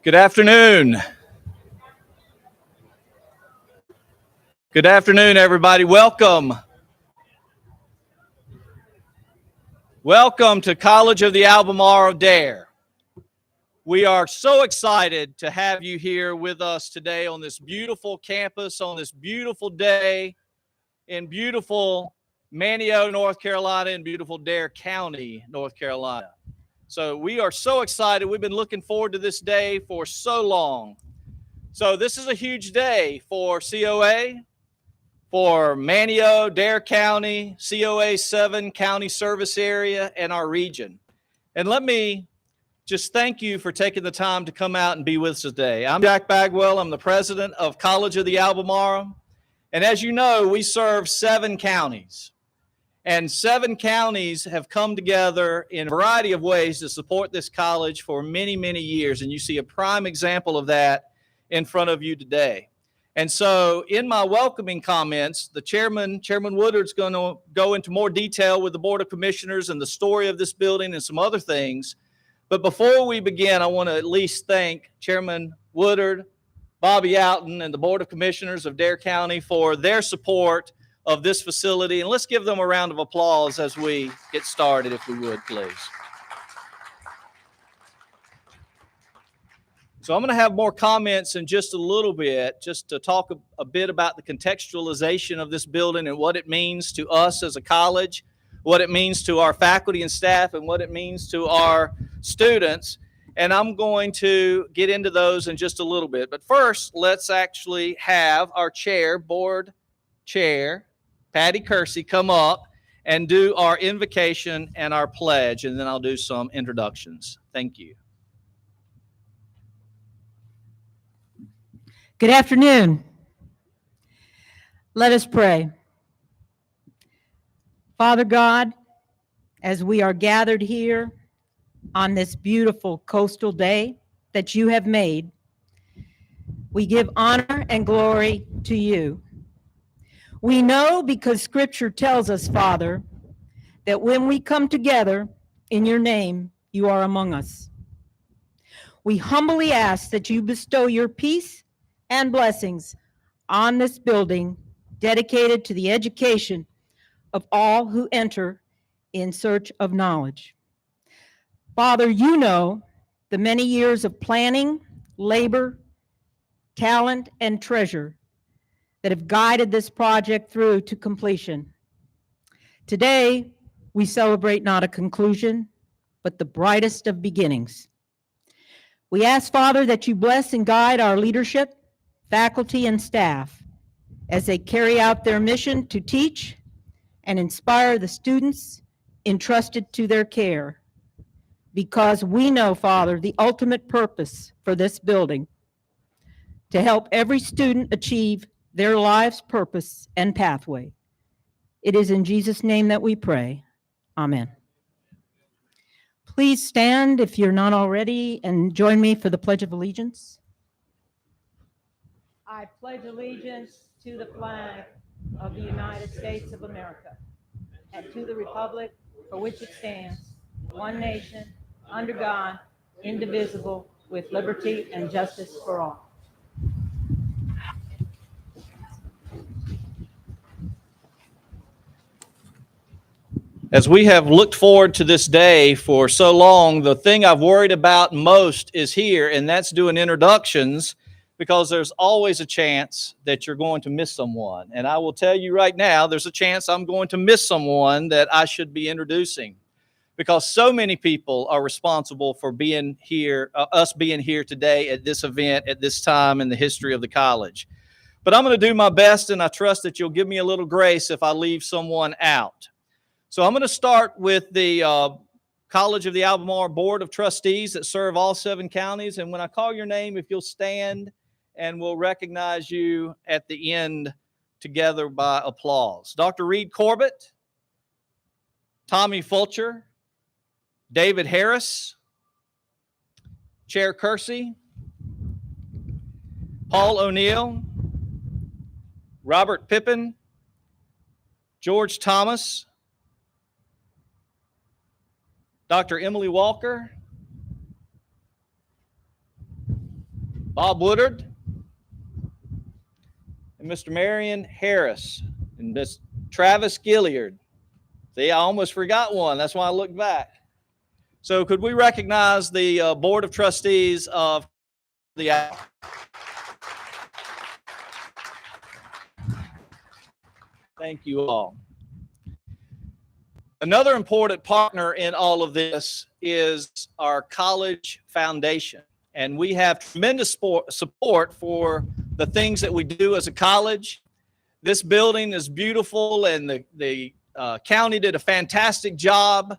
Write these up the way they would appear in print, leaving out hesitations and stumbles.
Good afternoon. Good afternoon, everybody. Welcome. Welcome to College of the Albemarle Dare. We are so excited to have you here with us today on this beautiful campus, on this beautiful day in beautiful Manteo, North Carolina, and beautiful Dare County, North Carolina. So we are so excited. We've been looking forward to this day for so long. So this is a huge day for COA, for Manteo, Dare County, COA 7 county service area, and our region. And let me just thank you for taking the time to come out and be with us today. I'm Jack Bagwell. I'm the president of College of the Albemarle. And as you know, we serve 7 counties. And 7 counties have come together in a variety of ways to support this college for many, many years. And you see a prime example of that in front of you today. And so in my welcoming comments, the Chairman Woodard's going to go into more detail with the Board of Commissioners and the story of this building and some other things. But before we begin, I want to at least thank Chairman Woodard, Bobby Alton, and the Board of Commissioners of Dare County for their support of this facility. And let's give them a round of applause as we get started, if we would, please. So I'm going to have more comments in just a little bit, just to talk a bit about the contextualization of this building and what it means to us as a college, what it means to our faculty and staff, and what it means to our students. And I'm going to get into those in just a little bit. But first, let's actually have our board chair, Patty Kersey, come up and do our invocation and our pledge, and then I'll do some introductions. Thank you. Good afternoon. Let us pray. Father God, as we are gathered here on this beautiful coastal day that you have made, we give honor and glory to you. We know, because Scripture tells us, Father, that when we come together in your name, you are among us. We humbly ask that you bestow your peace and blessings on this building dedicated to the education of all who enter in search of knowledge. Father, you know the many years of planning, labor, talent, and treasure that have guided this project through to completion. Today, we celebrate not a conclusion, but the brightest of beginnings. We ask, Father, that you bless and guide our leadership, faculty, and staff as they carry out their mission to teach and inspire the students entrusted to their care. Because we know, Father, the ultimate purpose for this building, to help every student achieve their life's purpose and pathway. It is in Jesus' name that we pray. Amen. Please stand if you're not already and join me for the Pledge of Allegiance. I pledge allegiance to the flag of the United States of America and to the republic for which it stands, one nation, under God, indivisible, with liberty and justice for all. As we have looked forward to this day for so long, the thing I've worried about most is here, and that's doing introductions, because there's always a chance that you're going to miss someone. And I will tell you right now, there's a chance I'm going to miss someone that I should be introducing, because so many people are responsible for being here, us being here today at this event, at this time in the history of the college. But I'm going to do my best, and I trust that you'll give me a little grace if I leave someone out. So I'm going to start with the College of the Albemarle Board of Trustees that serve all 7 counties. And when I call your name, if you'll stand, and we'll recognize you at the end together by applause. Dr. Reed Corbett, Tommy Fulcher, David Harris, Chair Kersey, Paul O'Neill, Robert Pippin, George Thomas, Dr. Emily Walker, Bob Woodard, and Mr. Marion Harris, and Miss Travis Gilliard. See, I almost forgot one. That's why I looked back. So could we recognize the Board of Trustees of the... Thank you all. Another important partner in all of this is our college foundation. And we have tremendous support for the things that we do as a college. This building is beautiful, and the county did a fantastic job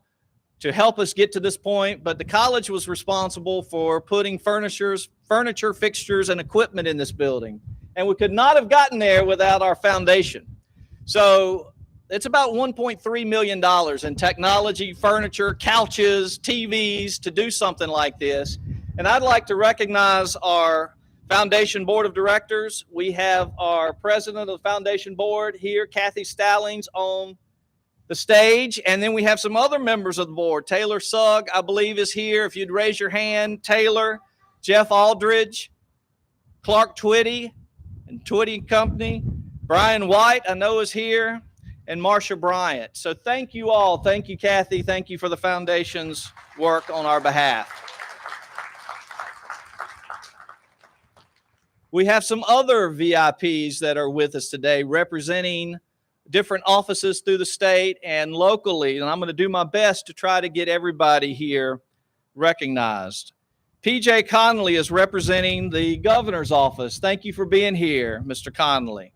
to help us get to this point, but the college was responsible for putting furniture, fixtures, and equipment in this building. And we could not have gotten there without our foundation. So it's about $1.3 million in technology, furniture, couches, TVs to do something like this. And I'd like to recognize our Foundation Board of Directors. We have our president of the Foundation Board here, Kathy Stallings, on the stage. And then we have some other members of the board. Taylor Sugg, I believe, is here. If you'd raise your hand. Taylor, Jeff Aldridge, Clark Twitty and Twitty Company. Brian White, I know, is here. And Marsha Bryant. So thank you all. Thank you, Kathy. Thank you for the foundation's work on our behalf. We have some other VIPs that are with us today representing different offices through the state and locally, and I'm going to do my best to try to get everybody here recognized. PJ Connolly is representing the governor's office. Thank you for being here, Mr. Connolly.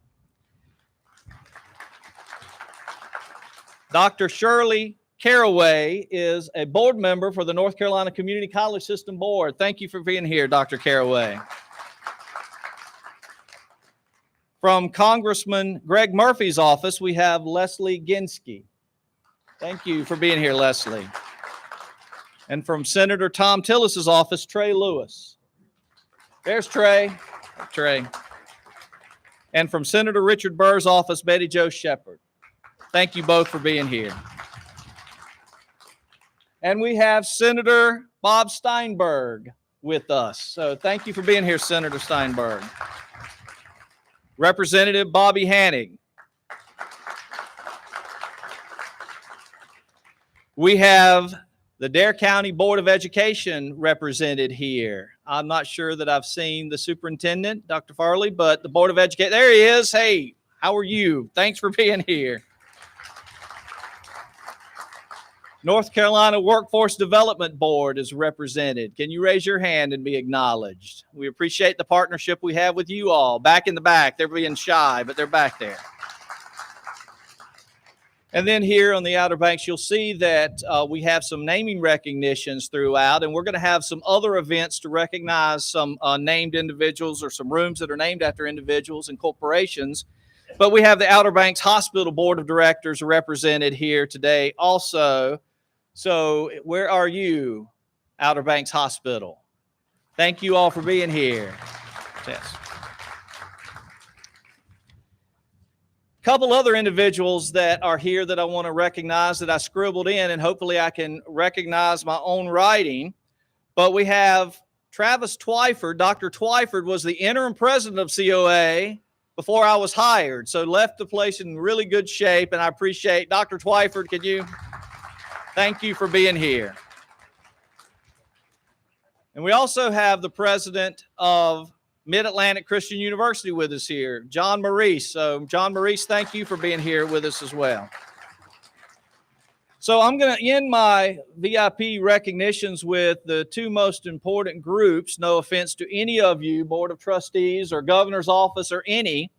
Dr. Shirley Caraway is a board member for the North Carolina Community College System Board. Thank you for being here, Dr. Caraway. From Congressman Greg Murphy's office, we have Leslie Ginsky. Thank you for being here, Leslie. And from Senator Tom Tillis's office, Trey Lewis. There's Trey. Trey. And from Senator Richard Burr's office, Betty Jo Shepard. Thank you both for being here. And we have Senator Bob Steinberg with us. So thank you for being here, Senator Steinberg. Representative Bobby Hannig. We have the Dare County Board of Education represented here. I'm not sure that I've seen the superintendent, Dr. Farley, but the Board of Education, there he is. Hey, how are you? Thanks for being here. North Carolina Workforce Development Board is represented. Can you raise your hand and be acknowledged? We appreciate the partnership we have with you all. Back in the back, they're being shy, but they're back there. And then here on the Outer Banks, you'll see that we have some naming recognitions throughout, and we're going to have some other events to recognize some named individuals or some rooms that are named after individuals and corporations. But we have the Outer Banks Hospital Board of Directors represented here today also. So where are you, Outer Banks Hospital? Thank you all for being here. Yes. A couple other individuals that are here that I want to recognize that I scribbled in, and hopefully I can recognize my own writing. But we have Travis Twyford. Dr. Twyford was the interim president of COA before I was hired, so left the place in really good shape, and I appreciate Dr. Twyford. Could you? Thank you for being here. And we also have the president of Mid-Atlantic Christian University with us here, John Maurice. So, John Maurice, thank you for being here with us as well. So I'm going to end my VIP recognitions with the two most important groups. No offense to any of you, Board of Trustees or Governor's Office or any,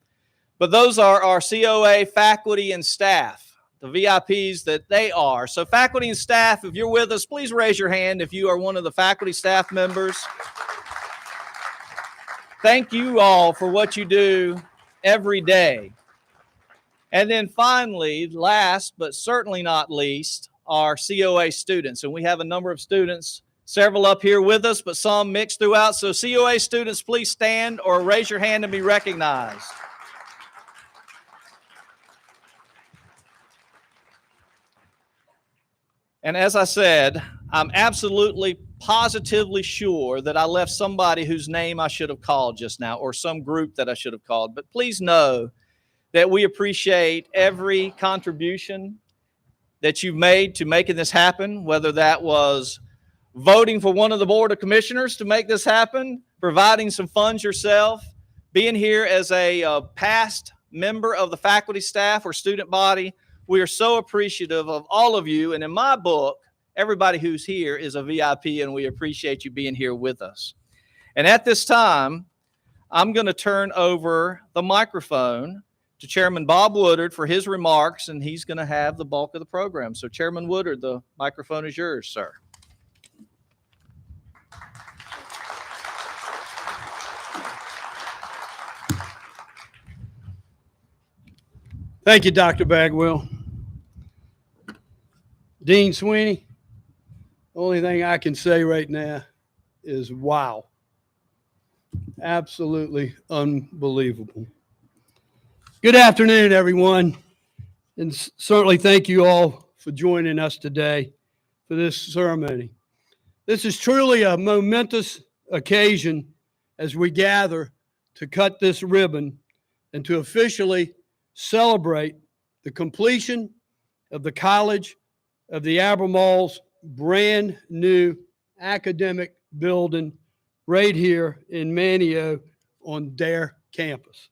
but those are our COA faculty and staff, the VIPs that they are. So faculty and staff, if you're with us, please raise your hand if you are one of the faculty staff members. Thank you all for what you do every day. And then finally, last but certainly not least, our COA students. And we have a number of students, several up here with us, but some mixed throughout. So COA students, please stand or raise your hand and be recognized. And as I said, I'm absolutely positively sure that I left somebody whose name I should have called just now, or some group that I should have called. But please know that we appreciate every contribution that you've made to making this happen, whether that was voting for one of the Board of Commissioners to make this happen, providing some funds yourself, being here as a past member of the faculty, staff, or student body. We are so appreciative of all of you. And in my book, everybody who's here is a VIP, and we appreciate you being here with us. And at this time, I'm going to turn over the microphone to Chairman Bob Woodard for his remarks, and he's going to have the bulk of the program. So Chairman Woodard, the microphone is yours, sir. Thank you, Dr. Bagwell. Dean Sweeney, only thing I can say right now is wow. Absolutely unbelievable. Good afternoon, everyone, and certainly thank you all for joining us today for this ceremony. This is truly a momentous occasion as we gather to cut this ribbon and to officially celebrate the completion of the College of the Albemarle's brand new academic building right here in Manteo on their campus.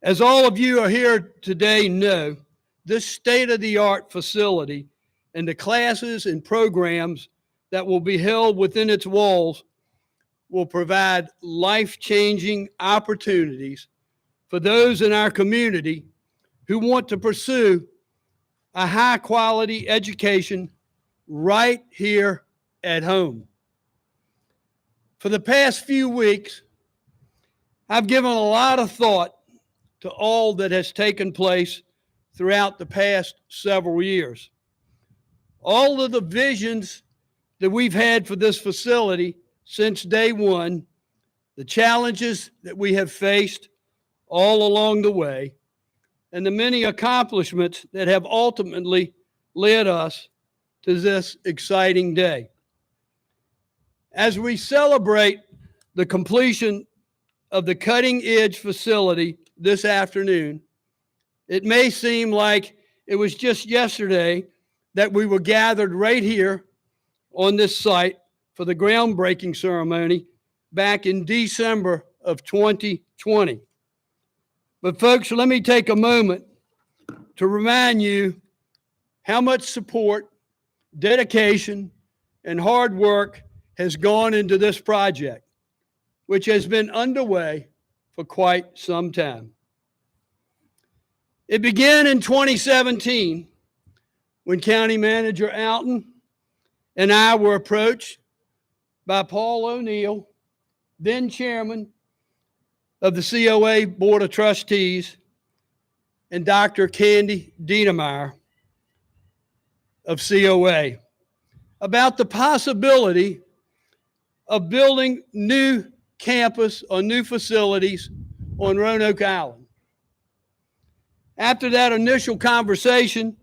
As all of you are here today know, this state-of-the-art facility and the classes and programs that will be held within its walls will provide life-changing opportunities for those in our community who want to pursue a high-quality education right here at home. For the past few weeks, I've given a lot of thought to all that has taken place throughout the past several years. All of the visions that we've had for this facility since day one, the challenges that we have faced all along the way, and the many accomplishments that have ultimately led us to this exciting day. As we celebrate the completion of the cutting-edge facility this afternoon, it may seem like it was just yesterday that we were gathered right here on this site for the groundbreaking ceremony back in December of 2020. But folks, let me take a moment to remind you how much support, dedication, and hard work has gone into this project, which has been underway for quite some time. It began in 2017 when County Manager Alton and I were approached by Paul O'Neill, then chairman of the COA Board of Trustees, and Dr. Candy Dienemeyer of COA about the possibility of building new campus or new facilities on Roanoke Island. After that initial conversation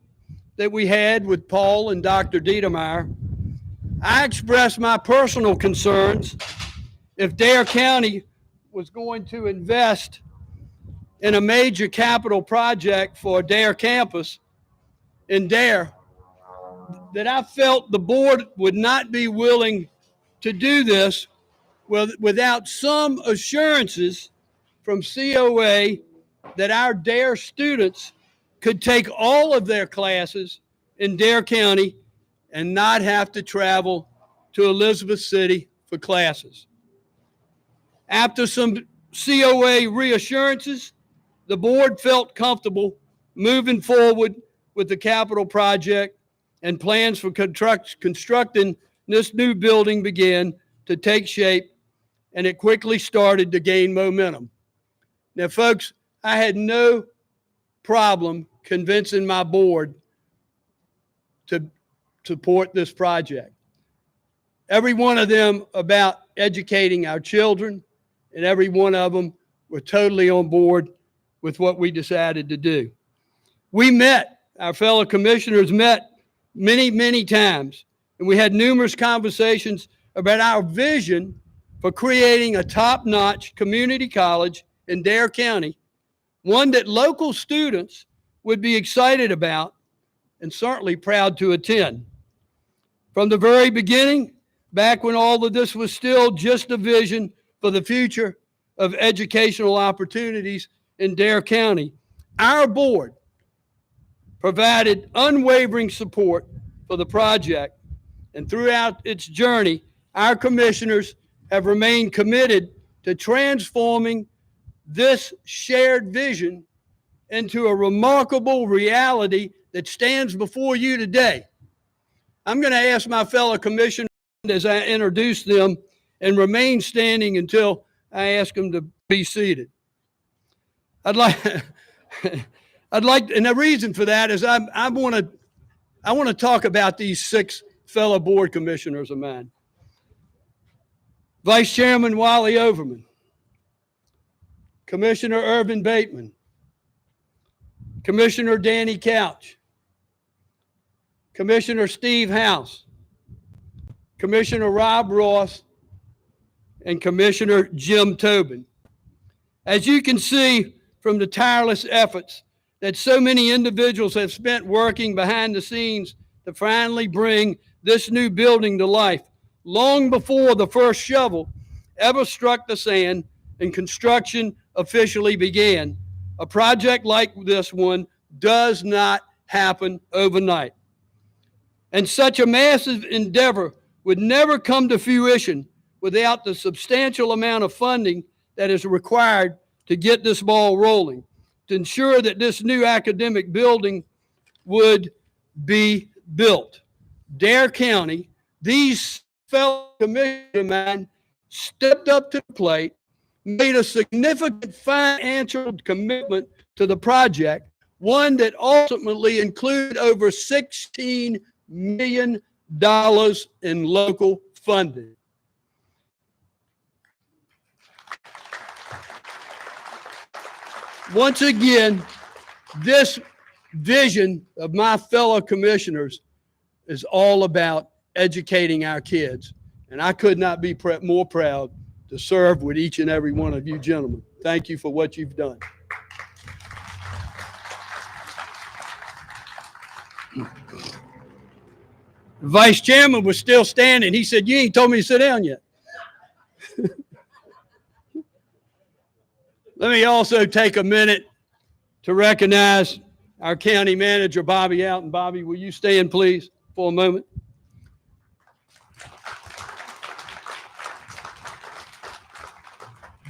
that we had with Paul and Dr. Dienemeyer, I expressed my personal concerns if Dare County was going to invest in a major capital project for Dare campus in Dare, that I felt the board would not be willing to do this without some assurances from COA that our Dare students could take all of their classes in Dare County and not have to travel to Elizabeth City for classes. After some COA reassurances, the board felt comfortable moving forward with the capital project, and plans for constructing this new building began to take shape, and it quickly started to gain momentum. Now, folks, I had no problem convincing my board to support this project. Every one of them about educating our children, and every one of them were totally on board with what we decided to do. We met, our fellow commissioners met many, many times and we had numerous conversations about our vision for creating a top-notch community college in Dare County, one that local students would be excited about and certainly proud to attend. From the very beginning, back when all of this was still just a vision for the future of educational opportunities in Dare County, our board provided unwavering support for the project. And throughout its journey, our commissioners have remained committed to transforming this shared vision into a remarkable reality that stands before you today. I'm going to ask my fellow commissioners as I introduce them and remain standing until I ask them to be seated. I'd like, and the reason for that is I want to talk about these 6 fellow board commissioners of mine. Vice Chairman Wally Overman, Commissioner Irvin Bateman, Commissioner Danny Couch, Commissioner Steve House, Commissioner Rob Ross, and Commissioner Jim Tobin. As you can see from the tireless efforts that so many individuals have spent working behind the scenes to finally bring this new building to life, long before the first shovel ever struck the sand and construction officially began. A project like this one does not happen overnight. And such a massive endeavor would never come to fruition without the substantial amount of funding that is required to get this ball rolling, to ensure that this new academic building would be built. Dare County, these fellow commissioners stepped up to the plate, made a significant financial commitment to the project, one that ultimately included over $16 million in local funding. Once again, this vision of my fellow commissioners is all about educating our kids. And I could not be more proud to serve with each and every one of you gentlemen. Thank you for what you've done. The vice chairman was still standing. He said, "You ain't told me to sit down yet." Let me also take a minute to recognize our county manager, Bobby Alton. Bobby, will you stand, please, for a moment?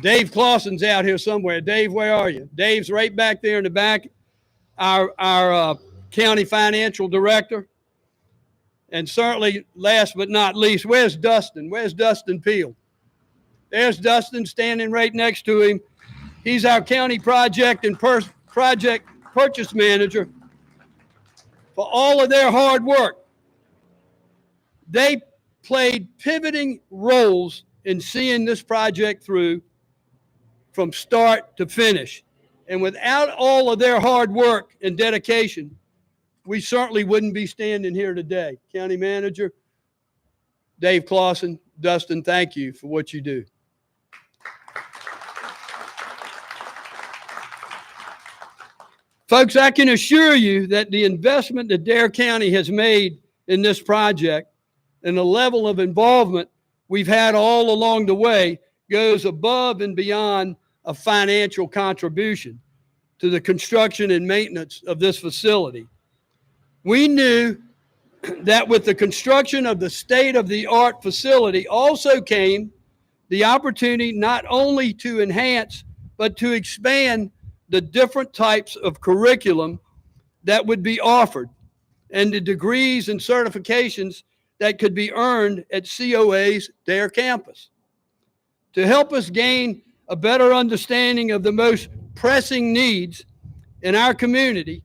Dave Clausen's out here somewhere. Dave, where are you? Dave's right back there in the back, our county financial director. And certainly, last but not least, where's Dustin? Where's Dustin Peel? There's Dustin standing right next to him. He's our county project and project purchase manager. For all of their hard work, they played pivoting roles in seeing this project through from start to finish. And without all of their hard work and dedication, we certainly wouldn't be standing here today. County Manager Dave Clausen, Dustin, thank you for what you do. Folks, I can assure you that the investment that Dare County has made in this project and the level of involvement we've had all along the way goes above and beyond a financial contribution to the construction and maintenance of this facility. We knew that with the construction of the state-of-the-art facility also came the opportunity not only to enhance, but to expand the different types of curriculum that would be offered and the degrees and certifications that could be earned at COA's Dare campus. To help us gain a better understanding of the most pressing needs in our community,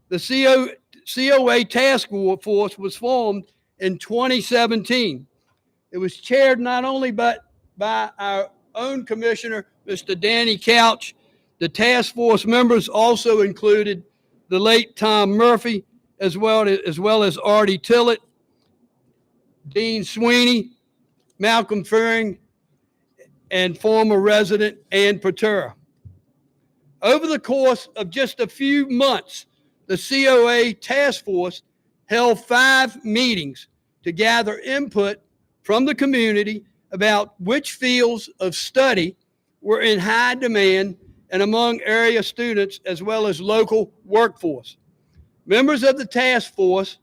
the COA task force was formed in 2017. It was chaired not only by our own commissioner, Mr. Danny Couch. The task force members also included the late Tom Murphy, as well as Artie Tillett, Dean Sweeney, Malcolm Fearing, and former resident Ann Patura. Over the course of just a few months, the COA task force held 5 meetings to gather input from the community about which fields of study were in high demand and among area students as well as local workforce. Members of the task force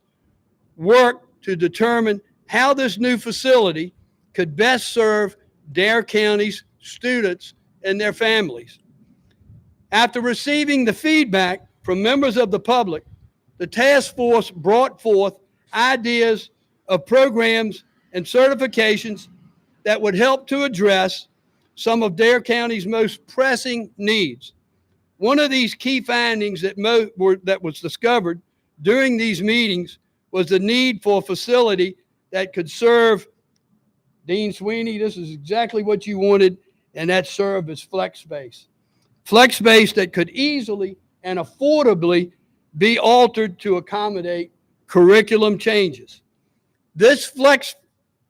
worked to determine how this new facility could best serve Dare County's students and their families. After receiving the feedback from members of the public, the task force brought forth ideas of programs and certifications that would help to address some of Dare County's most pressing needs. One of these key findings that was discovered during these meetings was the need for a facility that could serve, Dean Sweeney, this is exactly what you wanted, and that serve as flex space. Flex space that could easily and affordably be altered to accommodate curriculum changes. This flex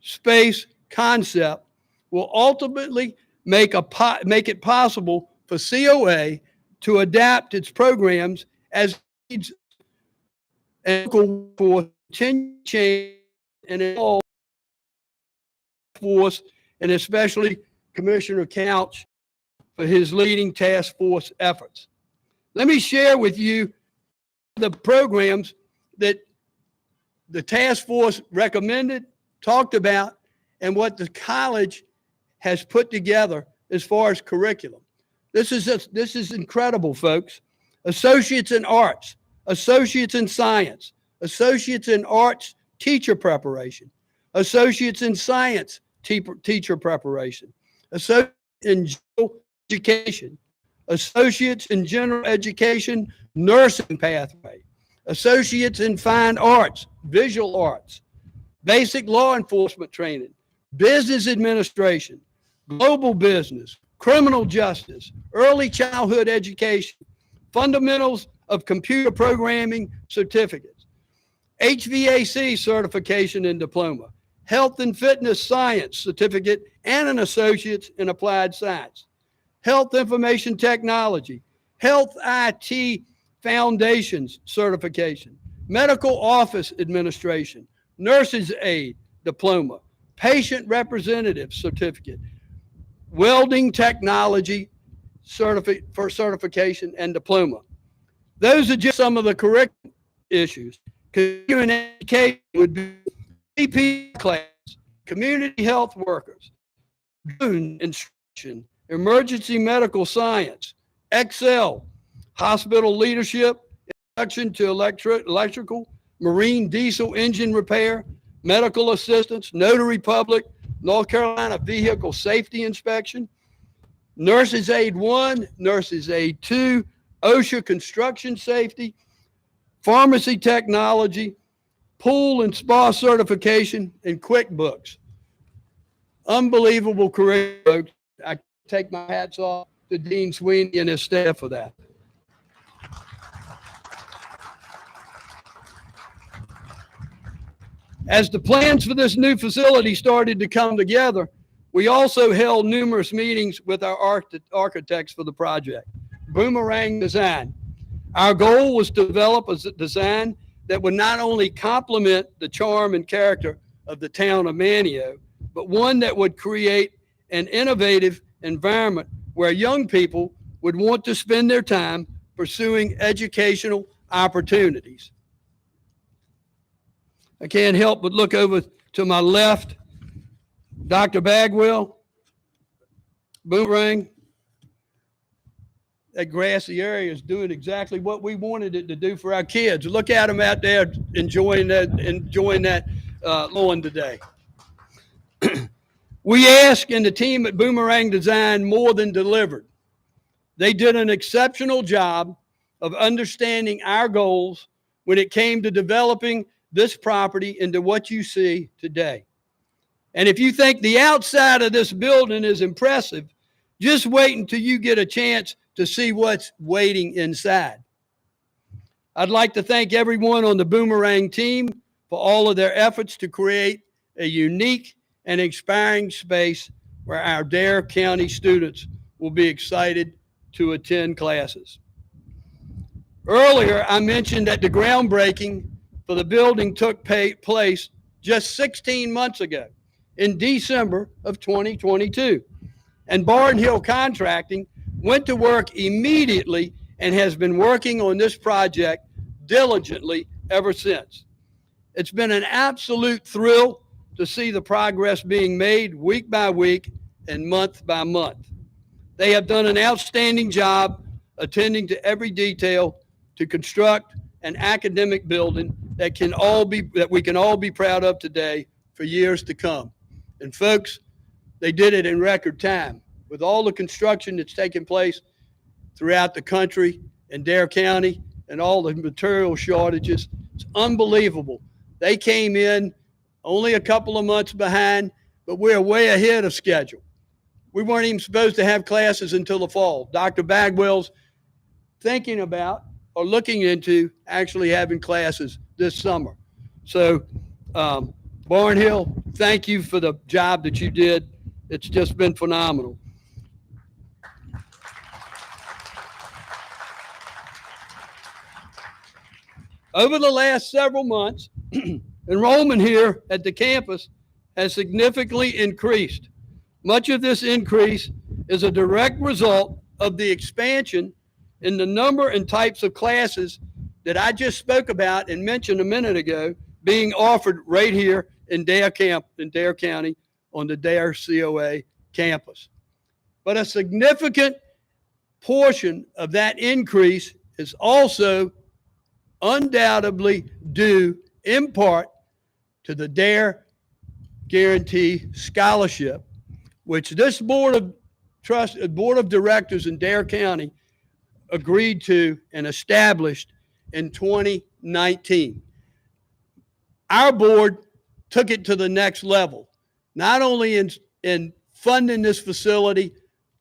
space concept will ultimately make it possible for COA to adapt its programs as needs and for change and involve force, and especially Commissioner Couch for his leading task force efforts. Let me share with you the programs that the task force recommended, talked about, and what the college has put together as far as curriculum. This is incredible, folks. Associates in Arts, Associates in Science, Associates in Arts teacher preparation, Associates in Science teacher preparation, Associates in General Education, Associates in General Education nursing pathway, Associates in Fine Arts, Visual Arts, Basic Law Enforcement Training, Business Administration, Global Business, Criminal Justice, Early Childhood Education, Fundamentals of Computer Programming Certificates, HVAC Certification and Diploma, Health and Fitness Science Certificate and an Associate's in Applied Science, Health Information Technology, Health IT Foundations Certification, Medical Office Administration, Nurse's Aid Diploma, Patient Representative Certificate, Welding Technology for certification and diploma. Those are just some of the curriculum issues. Continuing education would be CP class, community health workers, instruction, emergency medical science, Excel, hospital leadership, introduction to electrical, marine diesel engine repair, medical assistance, notary public, North Carolina vehicle safety inspection, Nurses Aid 1, Nurses Aid 2, OSHA construction safety, pharmacy technology, pool and spa certification, and QuickBooks. Unbelievable career, folks. I take my hats off to Dean Sweeney and his staff for that. As the plans for this new facility started to come together, we also held numerous meetings with our architects for the project. Boomerang Design. Our goal was to develop a design that would not only complement the charm and character of the town of Manteo, but one that would create an innovative environment where young people would want to spend their time pursuing educational opportunities. I can't help but look over to my left. Dr. Bagwell, Boomerang. That grassy area is doing exactly what we wanted it to do for our kids. Look at them out there enjoying that lawn today. We asked, and the team at Boomerang Design more than delivered. They did an exceptional job of understanding our goals when it came to developing this property into what you see today. And if you think the outside of this building is impressive, just wait until you get a chance to see what's waiting inside. I'd like to thank everyone on the Boomerang team for all of their efforts to create a unique and inspiring space where our Dare County students will be excited to attend classes. Earlier, I mentioned that the groundbreaking for the building took place just 16 months ago in December of 2022. And Barnhill Contracting went to work immediately and has been working on this project diligently ever since. It's been an absolute thrill to see the progress being made week by week and month by month. They have done an outstanding job attending to every detail to construct an academic building that we can all be proud of today for years to come. And folks, they did it in record time. With all the construction that's taken place throughout the country and Dare County and all the material shortages, it's unbelievable. They came in only a couple of months behind, but we're way ahead of schedule. We weren't even supposed to have classes until the fall. Dr. Bagwell's thinking about or looking into actually having classes this summer. So, Barnhill, thank you for the job that you did. It's just been phenomenal. Over the last several months, enrollment here at the campus has significantly increased. Much of this increase is a direct result of the expansion in the number and types of classes that I just spoke about and mentioned a minute ago being offered right here in Dare County on the Dare COA campus. But a significant portion of that increase is also undoubtedly due in part to the Dare Guarantee Scholarship, which this board of directors in Dare County agreed to and established in 2019. Our board took it to the next level, not only in funding this facility,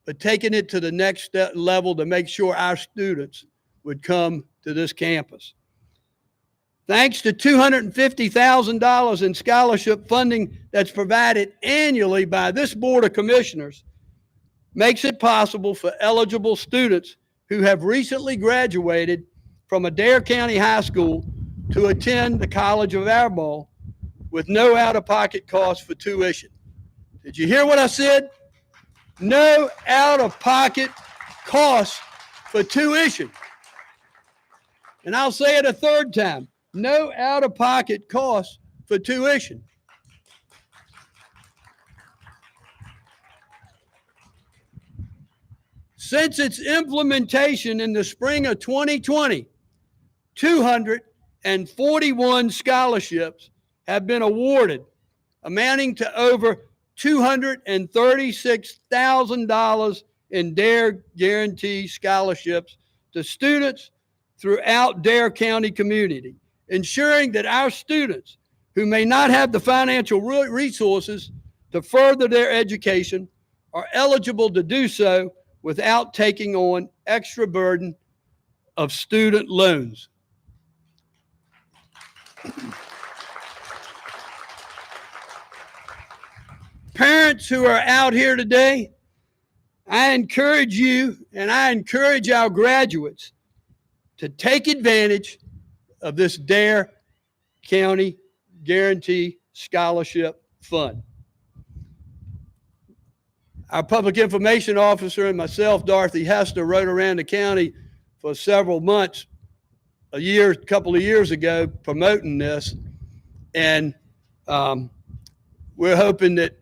but taking it to the next level to make sure our students would come to this campus. Thanks to $250,000 in scholarship funding that's provided annually by this Board of Commissioners, makes it possible for eligible students who have recently graduated from a Dare County high school to attend the College of Albemarle with no out-of-pocket cost for tuition. Did you hear what I said? No out-of-pocket cost for tuition. And I'll say it a third time. No out-of-pocket cost for tuition. Since its implementation in the spring of 2020, 241 scholarships have been awarded, amounting to over $236,000 in Dare Guarantee scholarships to students throughout Dare County community, ensuring that our students who may not have the financial resources to further their education are eligible to do so without taking on extra burden of student loans. Parents who are out here today, I encourage you and I encourage our graduates to take advantage of this Dare County Guarantee Scholarship Fund. Our public information officer and myself, Dorothy Hester, rode around the county for several months, a couple of years ago, promoting this. And we're hoping that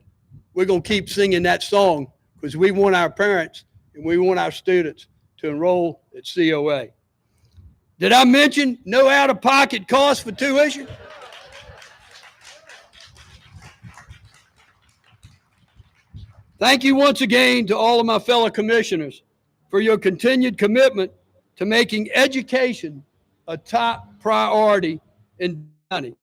we're going to keep singing that song because we want our parents and we want our students to enroll at COA. Did I mention no out-of-pocket cost for tuition? Thank you once again to all of my fellow commissioners for your continued commitment to making education a top priority in the county,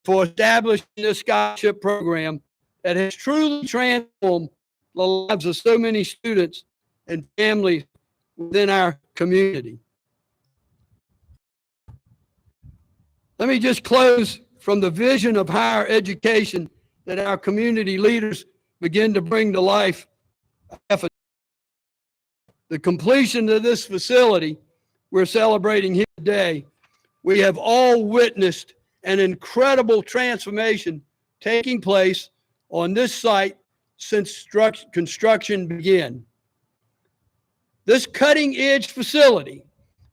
for establishing this scholarship program that has truly transformed the lives of so many students and families within our community. Let me just close from the vision of higher education that our community leaders begin to bring to life. The completion of this facility we're celebrating here today, we have all witnessed an incredible transformation taking place on this site since construction began. This cutting-edge facility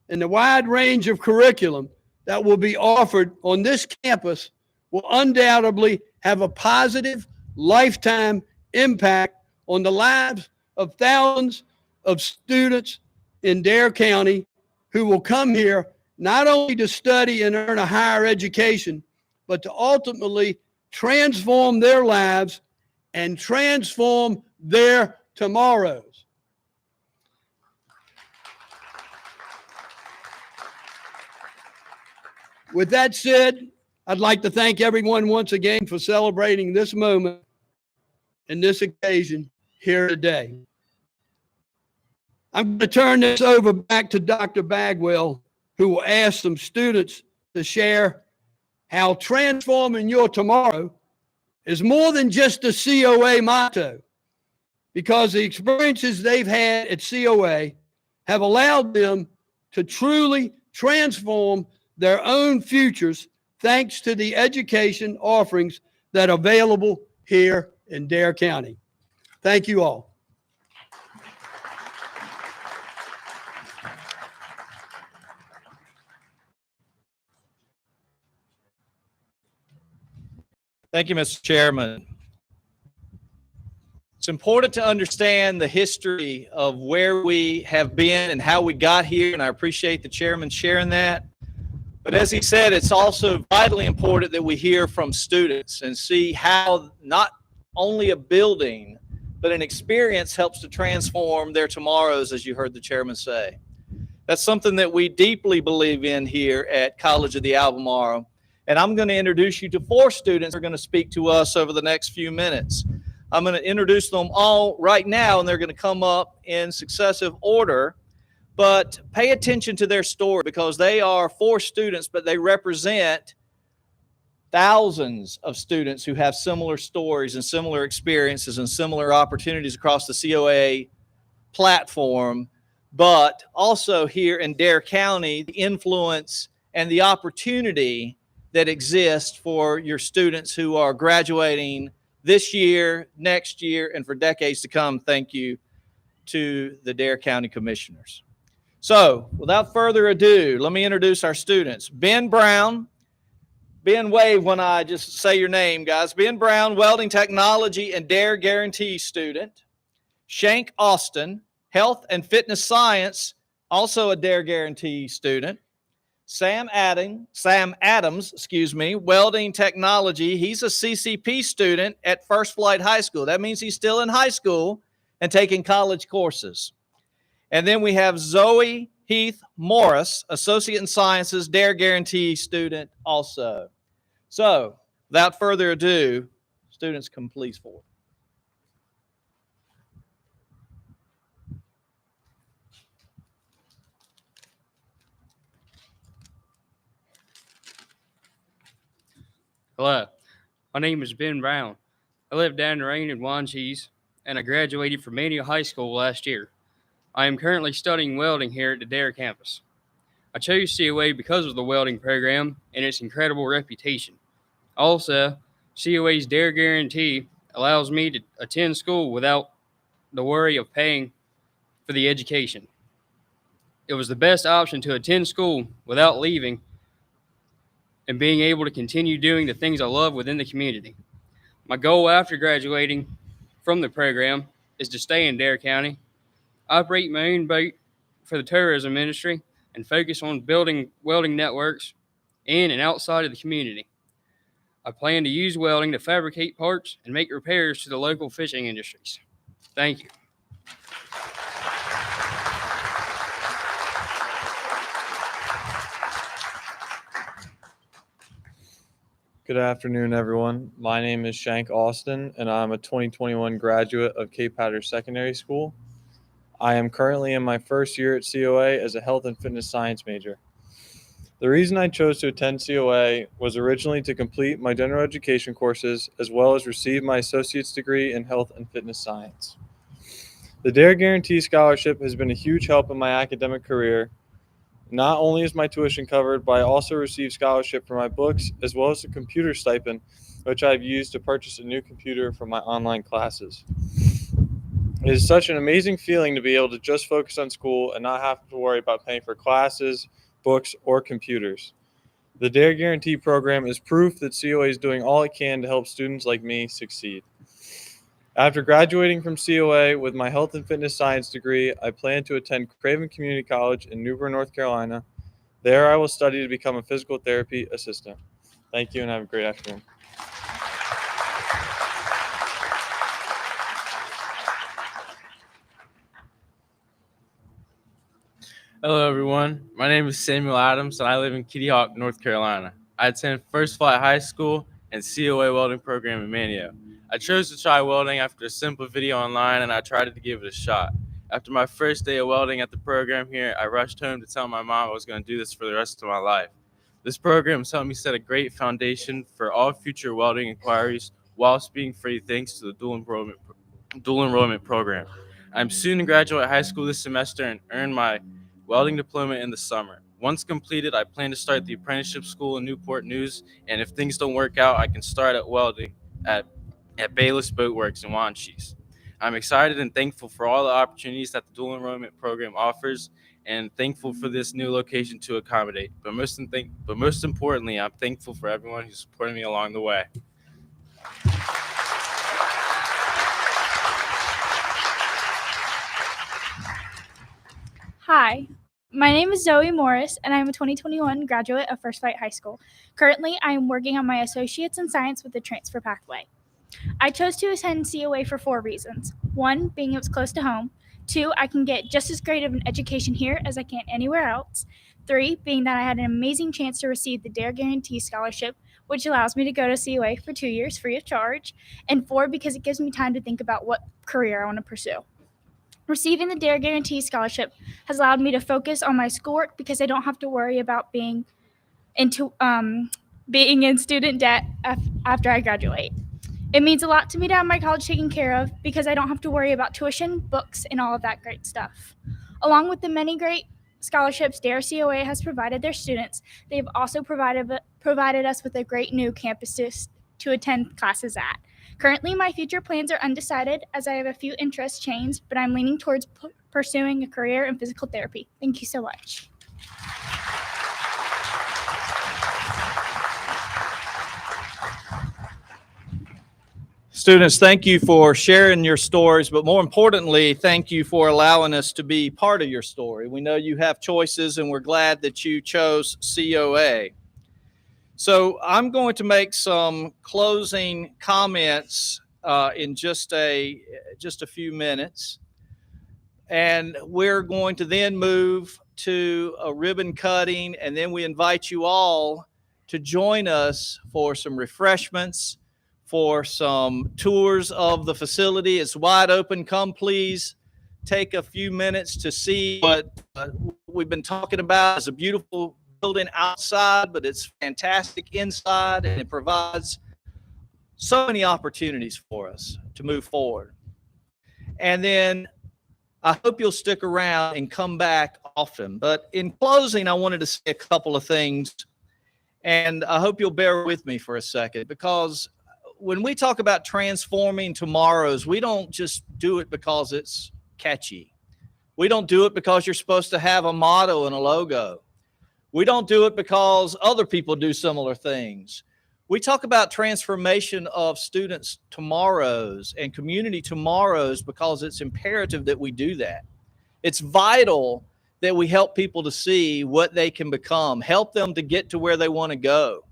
and the wide range of curriculum that will be offered on this campus will undoubtedly have a positive lifetime impact on the lives of thousands of students in Dare County who will come here not only to study and earn a higher education, but to ultimately transform their lives and transform their tomorrows. With that said, I'd like to thank everyone once again for celebrating this moment and this occasion here today. I'm going to turn this over back to Dr. Bagwell, who will ask some students to share how transforming your tomorrow is more than just a COA motto, because the experiences they've had at COA have allowed them to truly transform their own futures thanks to the education offerings that are available here in Dare County. Thank you all. Thank you, Mr. Chairman. It's important to understand the history of where we have been and how we got here, and I appreciate the chairman sharing that. But as he said, it's also vitally important that we hear from students and see how not only a building, but an experience helps to transform their tomorrows, as you heard the chairman say. That's something that we deeply believe in here at College of the Albemarle. And I'm going to introduce you to 4 students who are going to speak to us over the next few minutes. I'm going to introduce them all right now, and they're going to come up in successive order. But pay attention to their story, because they are 4 students, but they represent thousands of students who have similar stories and similar experiences and similar opportunities across the COA platform, but also here in Dare County, the influence and the opportunity that exists for your students who are graduating this year, next year, and for decades to come. Thank you to the Dare County Commissioners. So without further ado, let me introduce our students. Ben Brown. Ben, wave when I just say your name, guys. Ben Brown, Welding Technology and Dare Guarantee student. Shank Austin, Health and Fitness Science, also a Dare Guarantee student. Sam Adams, Welding Technology. He's a CCP student at First Flight High School. That means he's still in high school and taking college courses. And then we have Zoe Heath Morris, Associate in Sciences, Dare Guarantee student also. So, without further ado, students, come please forward. Hello, my name is Ben Brown. I live down the rain in Wanchese, and I graduated from Manual High School last year. I am currently studying welding here at the Dare campus. I chose COA because of the welding program and its incredible reputation. Also, COA's Dare Guarantee allows me to attend school without the worry of paying for the education. It was the best option to attend school without leaving and being able to continue doing the things I love within the community. My goal after graduating from the program is to stay in Dare County, operate my own boat for the tourism industry, and focus on building welding networks in and outside of the community. I plan to use welding to fabricate parts and make repairs to the local fishing industries. Thank you. Good afternoon, everyone. My name is Shank Austin, and I'm a 2021 graduate of Cape Hatteras Secondary School. I am currently in my first year at COA as a health and fitness science major. The reason I chose to attend COA was originally to complete my general education courses as well as receive my associate's degree in health and fitness science. The DARE Guarantee Scholarship has been a huge help in my academic career. Not only is my tuition covered, but I also receive scholarship for my books as well as a computer stipend, which I've used to purchase a new computer for my online classes. It is such an amazing feeling to be able to just focus on school and not have to worry about paying for classes, books, or computers. The DARE Guarantee program is proof that COA is doing all it can to help students like me succeed. After graduating from COA with my health and fitness science degree, I plan to attend Craven Community College in New Bern, North Carolina. There I will study to become a physical therapy assistant. Thank you and have a great afternoon. Hello, everyone. My name is Samuel Adams, and I live in Kitty Hawk, North Carolina. I attend First Flight High School and COA welding program in Manio. I chose to try welding after a simple video online, and I tried to give it a shot. After my first day of welding at the program here, I rushed home to tell my mom I was going to do this for the rest of my life. This program has helped me set a great foundation for all future welding inquiries whilst being free thanks to the dual enrollment program. I'm soon to graduate high school this semester and earn my welding diploma in the summer. Once completed, I plan to start the apprenticeship school in Newport News, and if things don't work out, I can start at welding at Bayless Boat Works in Wanchese. I'm excited and thankful for all the opportunities that the dual enrollment program offers, and thankful for this new location to accommodate. But most importantly, I'm thankful for everyone who's supported me along the way. Hi, my name is Zoe Morris, and I'm a 2021 graduate of First Flight High School. Currently, I am working on my associate's in science with the transfer pathway. I chose to attend COA for 4 reasons. 1, being it was close to home. 2, I can get just as great of an education here as I can anywhere else. 3, being that I had an amazing chance to receive the DARE Guarantee Scholarship, which allows me to go to COA for 2 years free of charge. And 4, because it gives me time to think about what career I want to pursue. Receiving the DARE Guarantee Scholarship has allowed me to focus on my schoolwork because I don't have to worry about being in student debt after I graduate. It means a lot to me to have my college taken care of because I don't have to worry about tuition, books, and all of that great stuff. Along with the many great scholarships DARE COA has provided their students, they have also provided us with a great new campus to attend classes at. Currently, my future plans are undecided as I have a few interest chains, but I'm leaning towards pursuing a career in physical therapy. Thank you so much. Students, thank you for sharing your stories, but more importantly, thank you for allowing us to be part of your story. We know you have choices, and we're glad that you chose COA. So I'm going to make some closing comments in just a few minutes, and we're going to then move to a ribbon cutting, and then we invite you all to join us for some refreshments, for some tours of the facility. It's wide open. Come please take a few minutes to see what we've been talking about. It's a beautiful building outside, but it's fantastic inside, and it provides so many opportunities for us to move forward. And then I hope you'll stick around and come back often. But in closing, I wanted to say a couple of things, and I hope you'll bear with me for a second, because when we talk about transforming tomorrows, we don't just do it because it's catchy. We don't do it because you're supposed to have a motto and a logo. We don't do it because other people do similar things. We talk about transformation of students' tomorrows and community tomorrows because it's imperative that we do that. It's vital that we help people to see what they can become, help them to get to where they want to go.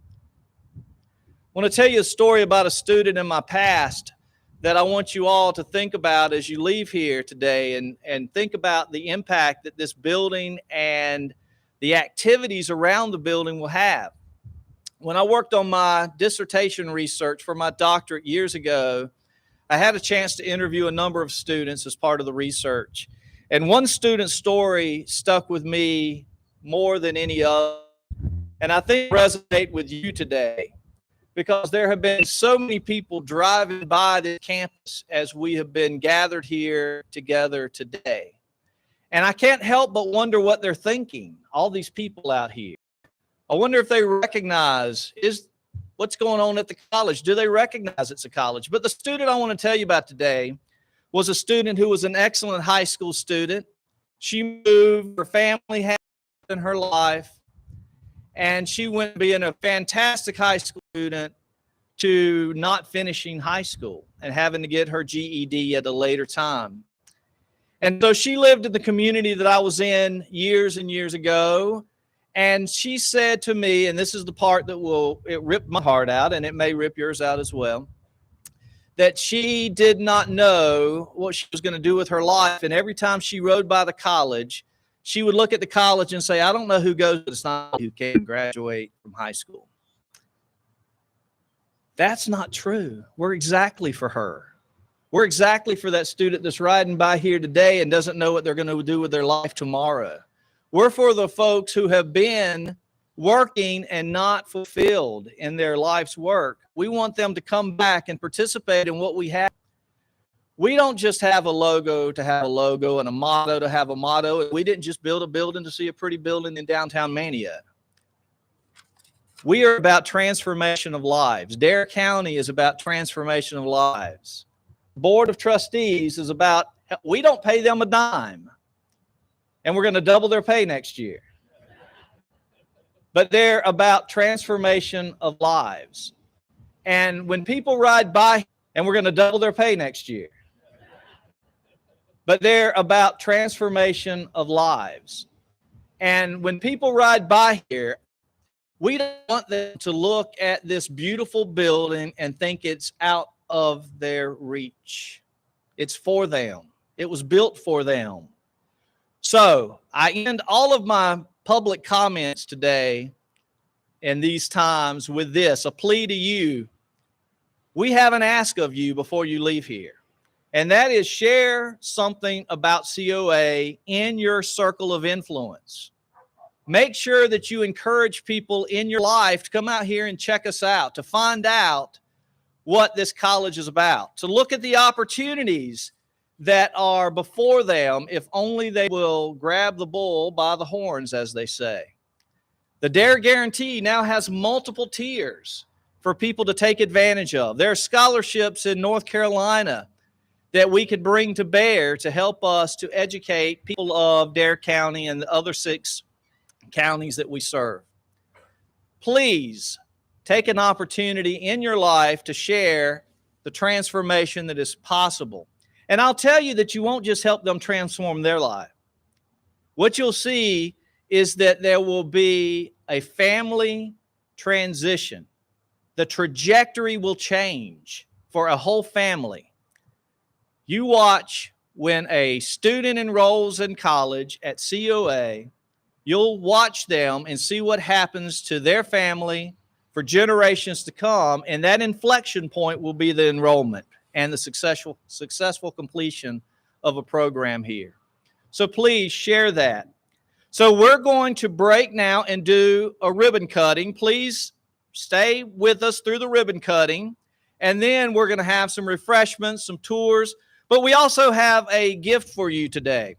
I want to tell you a story about a student in my past that I want you all to think about as you leave here today, and think about the impact that this building and the activities around the building will have. When I worked on my dissertation research for my doctorate years ago, I had a chance to interview a number of students as part of the research. And one student's story stuck with me more than any other. And I think resonate with you today because there have been so many people driving by this campus as we have been gathered here together today. And I can't help but wonder what they're thinking, all these people out here. I wonder if they recognize what's going on at the college. Do they recognize it's a college? But the student I want to tell you about today was a student who was an excellent high school student. She moved, her family had in her life, and she went from being a fantastic high school student to not finishing high school and having to get her GED at a later time. And so she lived in the community that I was in years and years ago. And she said to me, and this is the part that it ripped my heart out, and it may rip yours out as well, that she did not know what she was going to do with her life. And every time she rode by the college, she would look at the college and say, I don't know who goes, but it's not who can graduate from high school. That's not true. We're exactly for her. We're exactly for that student that's riding by here today and doesn't know what they're going to do with their life tomorrow. We're for the folks who have been working and not fulfilled in their life's work. We want them to come back and participate in what we have. We don't just have a logo to have a logo and a motto to have a motto. We didn't just build a building to see a pretty building in downtown Mania. We are about transformation of lives. Dare County is about transformation of lives. Board of Trustees is about, we don't pay them a dime. And we're going to double their pay next year. But they're about transformation of lives. And when people ride by, and we're going to double their pay next year. But they're about transformation of lives. And when people ride by here, we don't want them to look at this beautiful building and think it's out of their reach. It's for them. It was built for them. So I end all of my public comments today in these times with this, a plea to you. We have an ask of you before you leave here, and that is share something about COA in your circle of influence. Make sure that you encourage people in your life to come out here and check us out, to find out what this college is about, to look at the opportunities that are before them if only they will grab the bull by the horns, as they say. The Dare Guarantee now has multiple tiers for people to take advantage of. There are scholarships in North Carolina that we could bring to bear to help us to educate people of Dare County and the other 6 counties that we serve. Please take an opportunity in your life to share the transformation that is possible. And I'll tell you that you won't just help them transform their life. What you'll see is that there will be a family transition. The trajectory will change for a whole family. You watch when a student enrolls in college at COA, you'll watch them and see what happens to their family for generations to come, and that inflection point will be the enrollment and the successful completion of a program here. So please share that. So we're going to break now and do a ribbon cutting. Please stay with us through the ribbon cutting, and then we're going to have some refreshments, some tours, but we also have a gift for you today.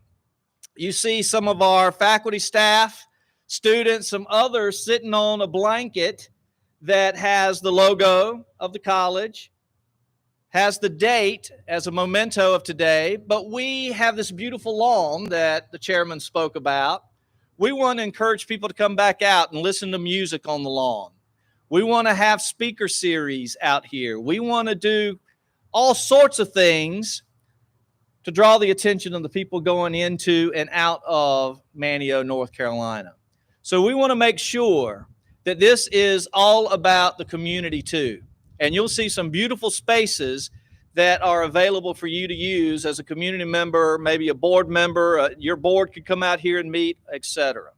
You see some of our faculty, staff, students, some others sitting on a blanket that has the logo of the college, has the date as a memento of today, but we have this beautiful lawn that the chairman spoke about. We want to encourage people to come back out and listen to music on the lawn. We want to have speaker series out here. We want to do all sorts of things to draw the attention of the people going into and out of Manteo, North Carolina. So we want to make sure that this is all about the community too. And you'll see some beautiful spaces that are available for you to use as a community member, maybe a board member. Your board could come out here and meet, etc.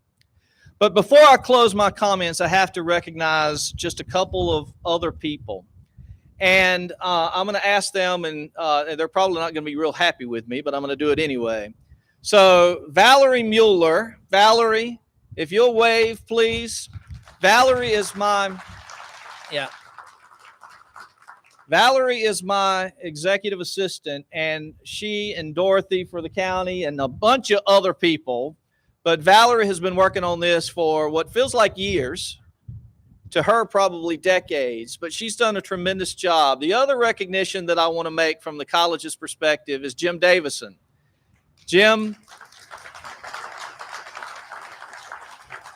But before I close my comments, I have to recognize just a couple of other people. And I'm going to ask them, and they're probably not going to be real happy with me, but I'm going to do it anyway. So Valerie Mueller. Valerie, if you'll wave, please. Valerie is my Valerie is my executive assistant, and she and Dorothy for the county and a bunch of other people. But Valerie has been working on this for what feels like years, to her probably decades, but she's done a tremendous job. The other recognition that I want to make from the college's perspective is Jim Davison. Jim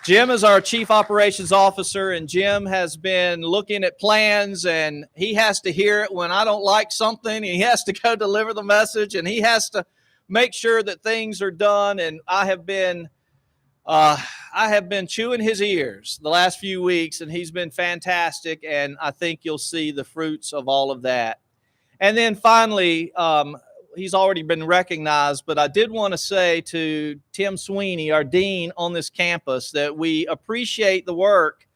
is our Chief Operations Officer, and Jim has been looking at plans, and he has to hear it when I don't like something. He has to go deliver the message, and he has to make sure that things are done. And I have been chewing his ears the last few weeks, and he's been fantastic, and I think you'll see the fruits of all of that. And then finally, he's already been recognized, but I did want to say to Tim Sweeney, our dean on this campus, that we appreciate the work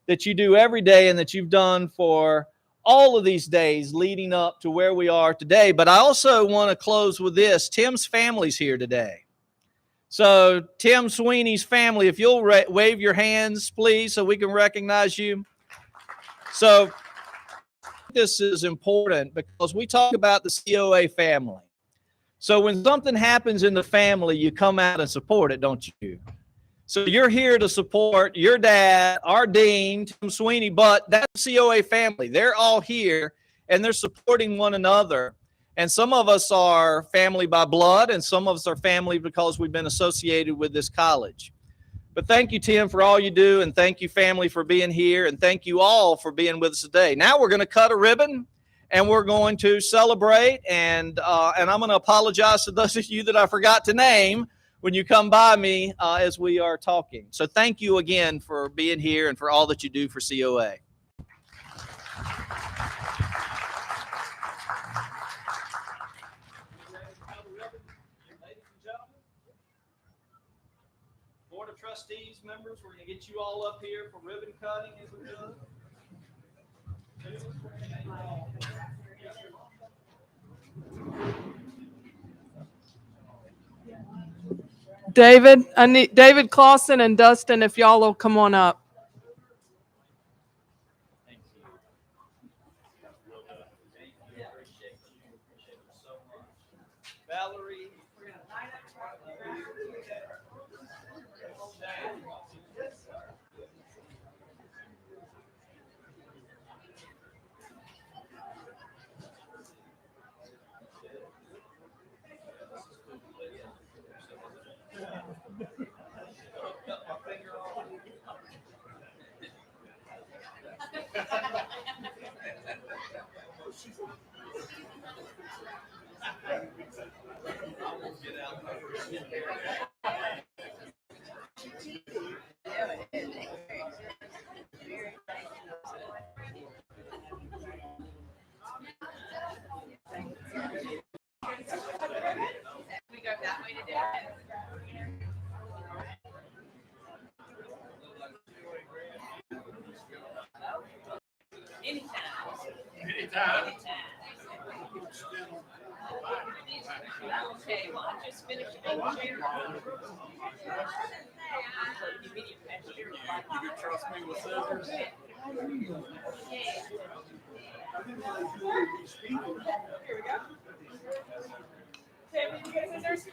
that you do every day and that you've done for all of these days leading up to where we are today. But I also want to close with this. Tim's family's here today. So Tim Sweeney's family, if you'll wave your hands, please, so we can recognize you. So this is important because we talk about the COA family. So when something happens in the family, you come out and support it, don't you? So you're here to support your dad, our dean, Tim Sweeney, but that's the COA family. They're all here, and they're supporting one another. And some of us are family by blood, and some of us are family because we've been associated with this college. But thank you, Tim, for all you do, and thank you, family, for being here, and thank you all for being with us today. Now we're going to cut a ribbon, and we're going to celebrate, and I'm going to apologize to those of you that I forgot to name when you come by me as we are talking. So thank you again for being here and for all that you do for COA. Board of Trustees members, we're going to get you all up here for ribbon cutting as we do. David, I need David Clausen and Dustin, if y'all will come on up. Valerie. Okay, well, I just finished. You can trust me with scissors. Here we go. Tim, did you get scissors?